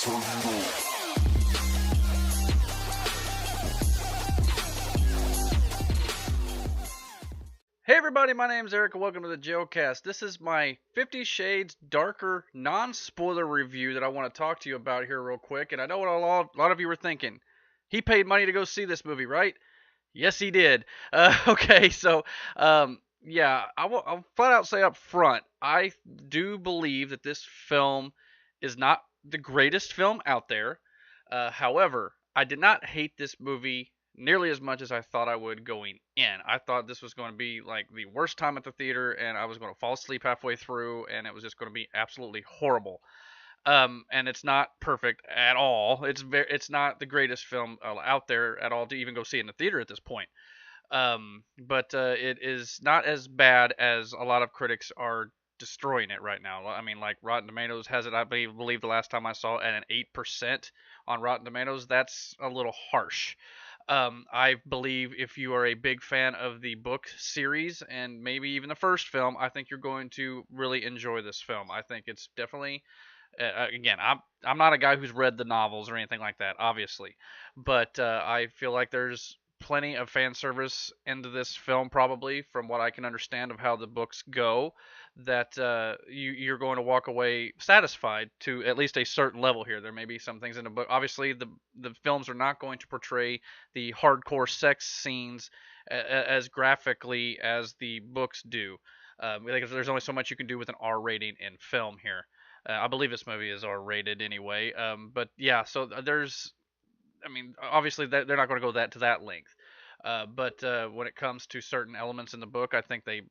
Hey everybody, my name's Eric and welcome to the Jailcast. This is my 50 Shades Darker non-spoiler review that I want to talk to you about here real quick. And I know what a lot of you were thinking. He paid money to go see this movie, right? Yes, he did. Okay, so yeah, I'll flat out say up front, I do believe that this film is not the greatest film out there. However, I did not hate this movie nearly as much as I thought I would going in. I thought this was going to be like the worst time at the theater, and I was going to fall asleep halfway through, and it was just going to be absolutely horrible. And it's not perfect at all. It's not the greatest film out there at all to even go see in the theater at this point. But it is not as bad as a lot of critics are destroying it right now. I mean, like Rotten Tomatoes has it, I believe the last time I saw, at an 8% on Rotten Tomatoes. That's a little harsh. I believe if you are a big fan of the book series and maybe even the first film, I think you're going to really enjoy this film. I think it's definitely again, I'm not a guy who's read the novels or anything like that, obviously, but I feel like there's plenty of fan service into this film, probably from what I can understand of how the books go. That you're going to walk away satisfied to at least a certain level here. There may be some things in the book. Obviously, the films are not going to portray the hardcore sex scenes as graphically as the books do. Because there's only so much you can do with an R rating in film here. I believe this movie is R-rated anyway. But yeah, so I mean, obviously they're not going to go to that length. But when it comes to certain elements in the book, I think they,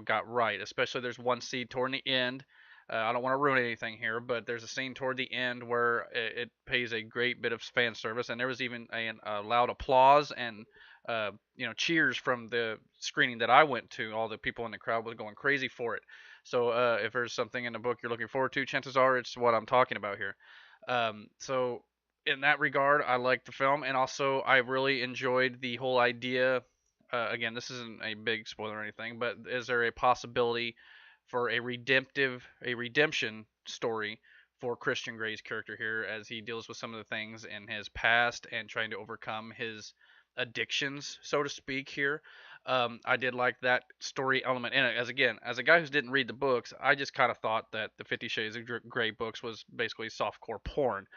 got right. Especially there's one scene toward the end. I don't want to ruin anything here, but there's a scene toward the end where it pays a great bit of fan service, and there was even a loud applause and cheers from the screening that I went to. All the people in the crowd was going crazy for it. So if there's something in the book you're looking forward to, chances are it's what I'm talking about here. So in that regard, I liked the film, and also I really enjoyed the whole idea. Again, this isn't a big spoiler or anything, but is there a possibility for a redemption story for Christian Grey's character here as he deals with some of the things in his past and trying to overcome his addictions, so to speak, here. I did like that story element in it. As a guy who didn't read the books, I just kind of thought that the 50 Shades of Grey books was basically softcore porn.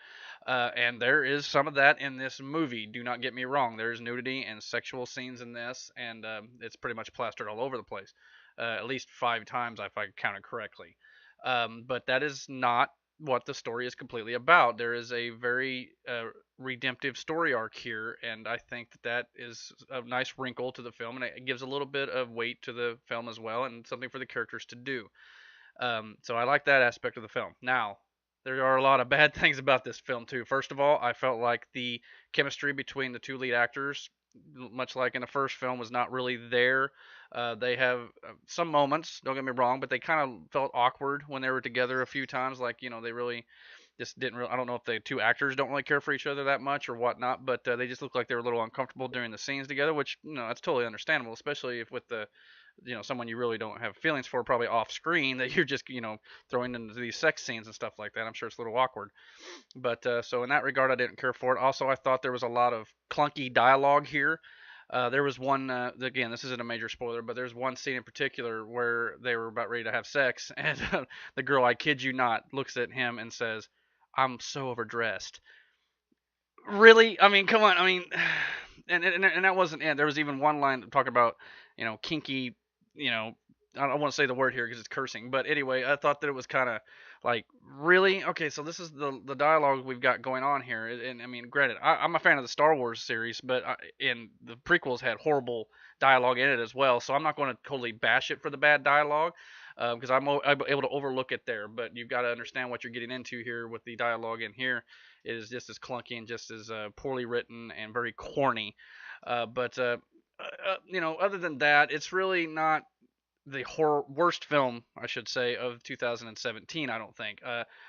And there is some of that in this movie. Do not get me wrong. There's nudity and sexual scenes in this, and it's pretty much plastered all over the place. At least 5 times, if I counted correctly. But that is not what the story is completely about. There is a very redemptive story arc here, and I think that is a nice wrinkle to the film, and it gives a little bit of weight to the film as well, and something for the characters to do. So I like that aspect of the film. Now, there are a lot of bad things about this film too. First of all, I felt like the chemistry between the two lead actors, much like in the first film, was not really there. They have some moments, don't get me wrong, but they kind of felt awkward when they were together a few times. Like, they really just didn't really. I don't know if the two actors don't really care for each other that much or whatnot, but they just looked like they were a little uncomfortable during the scenes together, which, that's totally understandable, especially if with the someone you really don't have feelings for, probably off screen, that you're just throwing into these sex scenes and stuff like that. I'm sure it's a little awkward, but so in that regard I didn't care for it. Also, I thought there was a lot of clunky dialogue here. There was one, again, this isn't a major spoiler, but there's one scene in particular where they were about ready to have sex, and the girl, I kid you not, looks at him and says, "I'm so overdressed." Really? I mean, come on. I mean, and that wasn't it. There was even one line talking about, kinky, you know, I don't want to say the word here because it's cursing, but anyway, I thought that it was kind of like, really? Okay, so this is the dialogue we've got going on here, and I mean, granted, I'm a fan of the Star Wars series, but and the prequels had horrible dialogue in it as well, so I'm not going to totally bash it for the bad dialogue, because I'm able to overlook it there. But you've got to understand what you're getting into here with the dialogue in here. It is just as clunky and just as poorly written and very corny. But other than that, it's really not the worst film, I should say, of 2017. I don't think.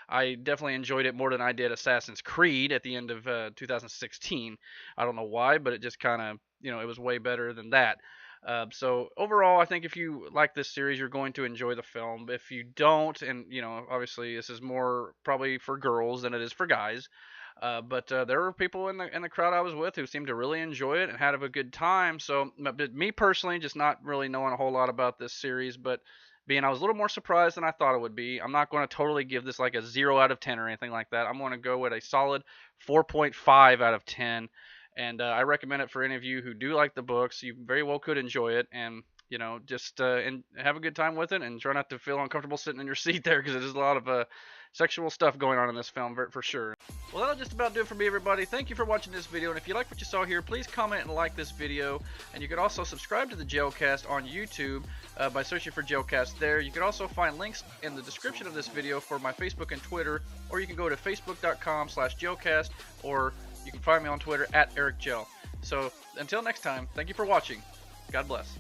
I definitely enjoyed it more than I did Assassin's Creed at the end of 2016. I don't know why, but it just kind of, it was way better than that. So overall, I think if you like this series, you're going to enjoy the film. If you don't, and obviously this is more probably for girls than it is for guys, but there were people in the crowd I was with who seemed to really enjoy it and had a good time. So, but me personally, just not really knowing a whole lot about this series, but being I was a little more surprised than I thought it would be. I'm not going to totally give this like a 0 out of 10 or anything like that. I'm going to go with a solid 4.5 out of 10. And I recommend it for any of you who do like the books. You very well could enjoy it, and just and have a good time with it, and try not to feel uncomfortable sitting in your seat there because there's a lot of sexual stuff going on in this film for sure. Well, that'll just about do it for me, everybody. Thank you for watching this video, and if you like what you saw here, please comment and like this video. And you can also subscribe to the Jailcast on YouTube by searching for Jailcast there. You can also find links in the description of this video for my Facebook and Twitter, or you can go to facebook.com/Jailcast, or you can find me on Twitter @EricJail. So until next time, thank you for watching. God bless.